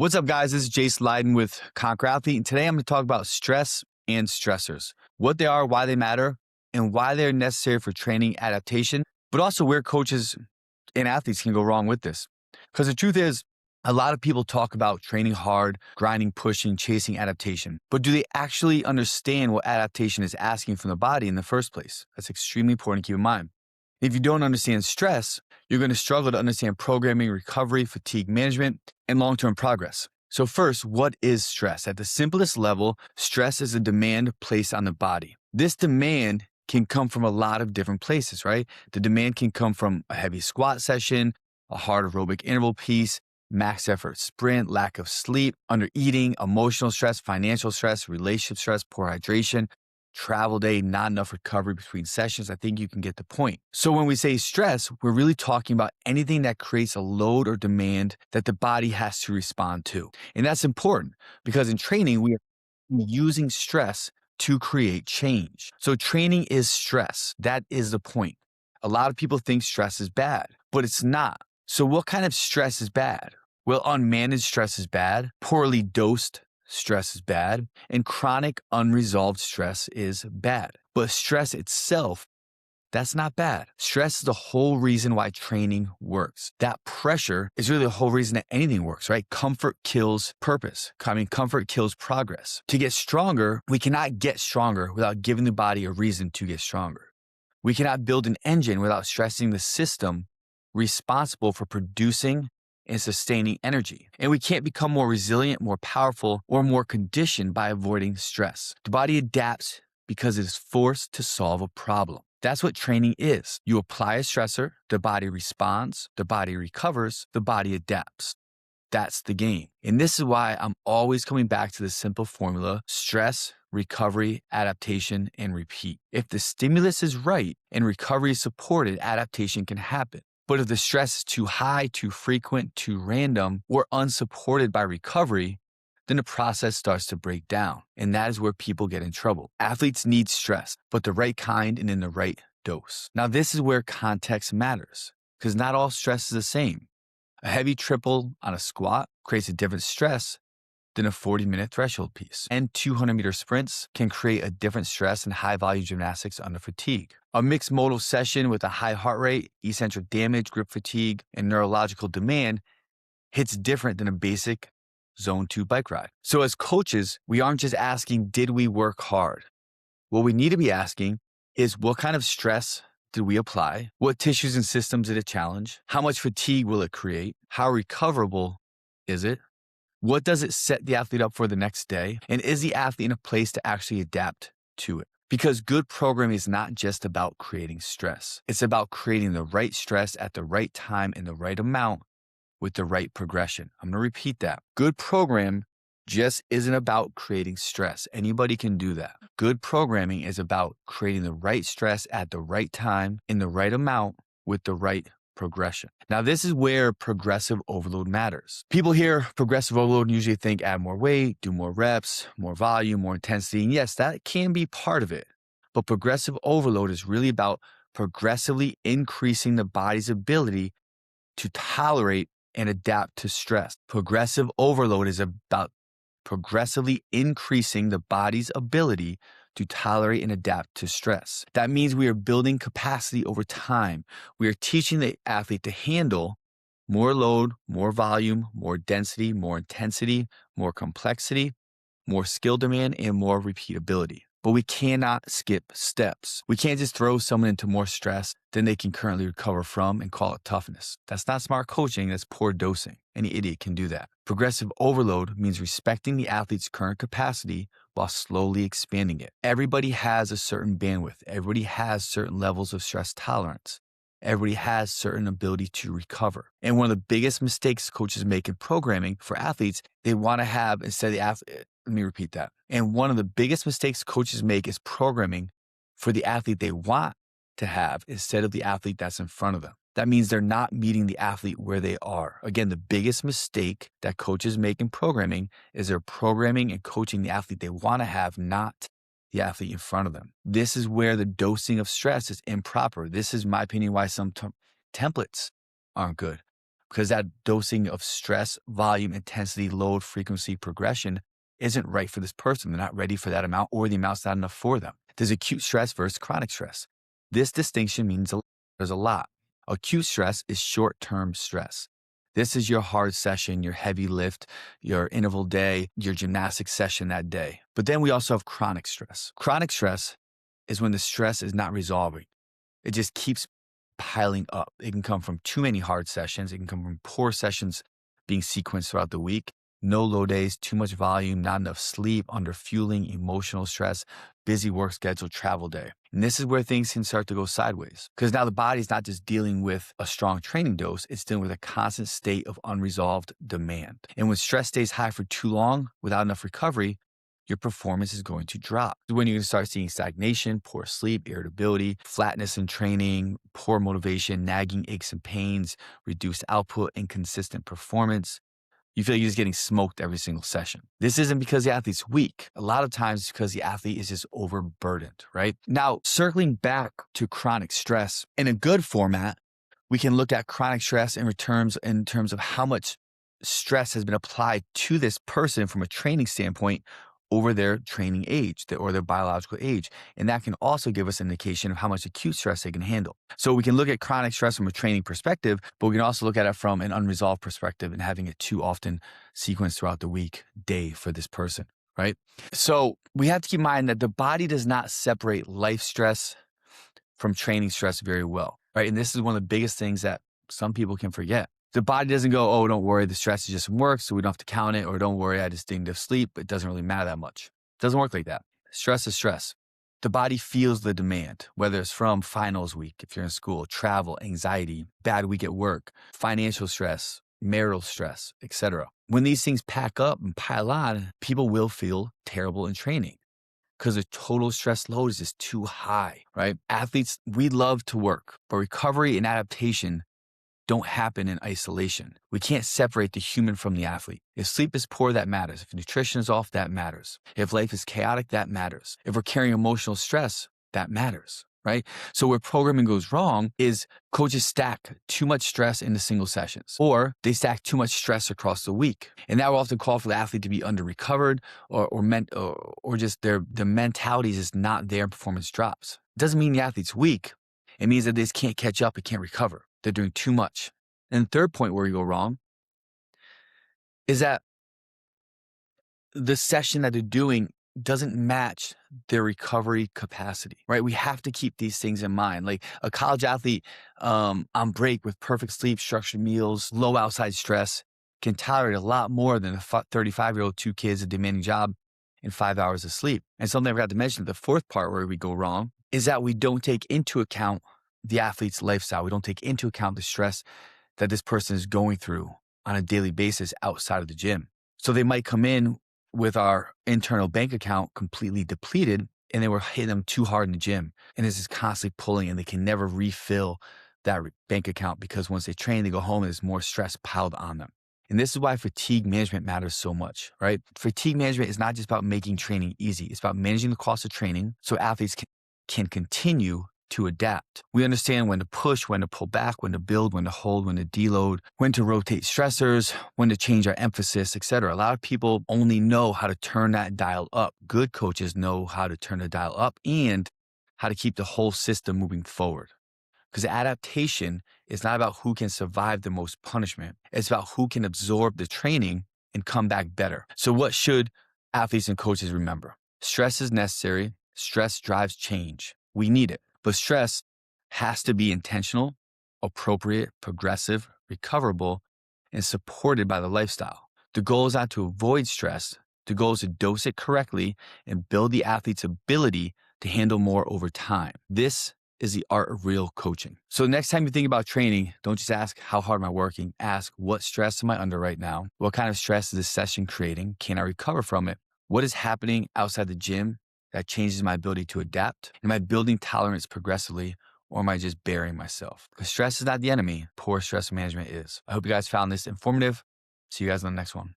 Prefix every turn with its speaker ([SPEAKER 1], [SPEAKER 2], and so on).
[SPEAKER 1] What's up, guys? This is Jace Leiden with Conquer Athlete, and today I'm going to talk about stress and stressors, what they are, why they matter, and why they're necessary for training adaptation, but also where coaches and athletes can go wrong with this. Because the truth is, a lot of people talk about training hard, grinding, pushing, chasing adaptation, but do they actually understand what adaptation is asking from the body in the first place? That's extremely important to keep in mind. If you don't understand stress, you're going to struggle to understand programming, recovery, fatigue management, and long-term progress. So first, what is stress? At the simplest level, stress is a demand placed on the body. This demand can come from a lot of different places, right? The demand can come from a heavy squat session, a hard aerobic interval piece, max effort sprint, lack of sleep, under eating, emotional stress, financial stress, relationship stress, poor hydration, travel day, not enough recovery between sessions. I think you can get the point. So when we say stress, we're really talking about anything that creates a load or demand that the body has to respond to. And that's important because in training, we are using stress to create change. So training is stress. That is the point. A lot of people think stress is bad, but it's not. So what kind of stress is bad? Well, unmanaged stress is bad. Poorly dosed stress is bad, and chronic unresolved stress is bad. But stress itself, that's not bad. Stress is the whole reason why training works. That pressure is really the whole reason that anything works, right? Comfort kills purpose. Comfort kills progress. To get stronger, we cannot get stronger without giving the body a reason to get stronger. We cannot build an engine without stressing the system responsible for producing and sustaining energy. And we can't become more resilient, more powerful, or more conditioned by avoiding stress. The body adapts because it is forced to solve a problem. That's what training is. You apply a stressor, the body responds, the body recovers, the body adapts. That's the game. And this is why I'm always coming back to the simple formula: stress, recovery, adaptation, and repeat. If the stimulus is right and recovery is supported, adaptation can happen. But if the stress is too high, too frequent, too random, or unsupported by recovery, then the process starts to break down. And that is where people get in trouble. Athletes need stress, but the right kind and in the right dose. Now, this is where context matters, because not all stress is the same. A heavy triple on a squat creates a different stress than a 40-minute threshold piece. And 200-meter sprints can create a different stress than high-volume gymnastics under fatigue. A mixed modal session with a high heart rate, eccentric damage, grip fatigue, and neurological demand hits different than a basic zone 2 bike ride. So as coaches, we aren't just asking, did we work hard? What we need to be asking is, what kind of stress did we apply? What tissues and systems did it challenge? How much fatigue will it create? How recoverable is it? What does it set the athlete up for the next day? And is the athlete in a place to actually adapt to it? Because good programming is not just about creating stress. It's about creating the right stress at the right time in the right amount with the right progression. I'm going to repeat that. Good program just isn't about creating stress. Anybody can do that. Good programming is about creating the right stress at the right time in the right amount with the right progression. Now, this is where progressive overload matters. People hear progressive overload and usually think add more weight, do more reps, more volume, more intensity. And yes, that can be part of it. But progressive overload is really about progressively increasing the body's ability to tolerate and adapt to stress. Progressive overload is about progressively increasing the body's ability to tolerate and adapt to stress. That means we are building capacity over time. We are teaching the athlete to handle more load, more volume, more density, more intensity, more complexity, more skill demand, and more repeatability. But we cannot skip steps. We can't just throw someone into more stress than they can currently recover from and call it toughness. That's not smart coaching, that's poor dosing. Any idiot can do that. Progressive overload means respecting the athlete's current capacity while slowly expanding it. Everybody has a certain bandwidth. Everybody has certain levels of stress tolerance. Everybody has certain ability to recover. And one of the biggest mistakes coaches make in programming for athletes, they want to have, instead of the athlete, let me repeat that. And one of the biggest mistakes coaches make is programming for the athlete they want to have instead of the athlete that's in front of them. That means they're not meeting the athlete where they are. Again, the biggest mistake that coaches make in programming is they're programming and coaching the athlete they want to have, not the athlete in front of them. This is where the dosing of stress is improper. This is my opinion why some templates aren't good. because that dosing of stress, volume, intensity, load, frequency, progression isn't right for this person. They're not ready for that amount, or the amount's not enough for them. There's acute stress versus chronic stress. This distinction means there's a lot. Acute stress is short-term stress. This is your hard session, your heavy lift, your interval day, your gymnastics session that day. But then we also have chronic stress. Chronic stress is when the stress is not resolving. It just keeps piling up. It can come from too many hard sessions. It can come from poor sessions being sequenced throughout the week, no low days, too much volume, not enough sleep, under fueling, emotional stress, busy work schedule, travel day. And this is where things can start to go sideways, because now the body's not just dealing with a strong training dose, it's dealing with a constant state of unresolved demand. And when stress stays high for too long without enough recovery, your performance is going to drop. When you're going to start seeing stagnation, poor sleep, irritability, flatness in training, poor motivation, nagging aches and pains, reduced output, inconsistent performance. You feel like you're just getting smoked every single session. This isn't because the athlete's weak. A lot of times it's because the athlete is just overburdened, right? Now, circling back to chronic stress, in a good format, we can look at chronic stress in terms of how much stress has been applied to this person from a training standpoint over their training age or their biological age. And that can also give us an indication of how much acute stress they can handle. So we can look at chronic stress from a training perspective, but we can also look at it from an unresolved perspective and having it too often sequenced throughout the week, day for this person, right? So we have to keep in mind that the body does not separate life stress from training stress very well, right? And this is one of the biggest things that some people can forget. The body doesn't go, oh, don't worry, the stress is just from work, so we don't have to count it, or don't worry, I just didn't have sleep. It doesn't really matter that much. It doesn't work like that. Stress is stress. The body feels the demand, whether it's from finals week, if you're in school, travel, anxiety, bad week at work, financial stress, marital stress, etc. When these things pack up and pile on, people will feel terrible in training because the total stress load is just too high, right? Athletes, we love to work, but recovery and adaptation don't happen in isolation. We can't separate the human from the athlete. If sleep is poor, that matters. If nutrition is off, that matters. If life is chaotic, that matters. If we're carrying emotional stress, that matters, right? So where programming goes wrong is coaches stack too much stress into single sessions, or they stack too much stress across the week. And that will often call for the athlete to be under-recovered or just their mentality is just not there and performance drops. It doesn't mean the athlete's weak. It means that they just can't catch up and can't recover. They're doing too much. And the third point where you go wrong is that the session that they're doing doesn't match their recovery capacity, right? We have to keep these things in mind. Like a college athlete on break with perfect sleep, structured meals, low outside stress can tolerate a lot more than a 35-year-old, 2 kids, a demanding job, and 5 hours of sleep. And something I forgot to mention, the fourth part where we go wrong is that we don't take into account the athlete's lifestyle. We don't take into account the stress that this person is going through on a daily basis outside of the gym. So they might come in with our internal bank account completely depleted, and then we're hitting them too hard in the gym. And this is constantly pulling, and they can never refill that bank account because once they train, they go home and there's more stress piled on them. And this is why fatigue management matters so much, right? Fatigue management is not just about making training easy. It's about managing the cost of training so athletes can continue to adapt. We understand when to push, when to pull back, when to build, when to hold, when to deload, when to rotate stressors, when to change our emphasis, etc. A lot of people only know how to turn that dial up. Good coaches know how to turn the dial up and how to keep the whole system moving forward. Because adaptation is not about who can survive the most punishment. It's about who can absorb the training and come back better. So what should athletes and coaches remember? Stress is necessary. Stress drives change. We need it. But stress has to be intentional, appropriate, progressive, recoverable, and supported by the lifestyle. The goal is not to avoid stress. The goal is to dose it correctly and build the athlete's ability to handle more over time. This is the art of real coaching. So next time you think about training, don't just ask, how hard am I working? Ask, what stress am I under right now? What kind of stress is this session creating? Can I recover from it? What is happening outside the gym that changes my ability to adapt? Am I building tolerance progressively, or am I just burying myself? Because stress is not the enemy. Poor stress management is. I hope you guys found this informative. See you guys on the next one.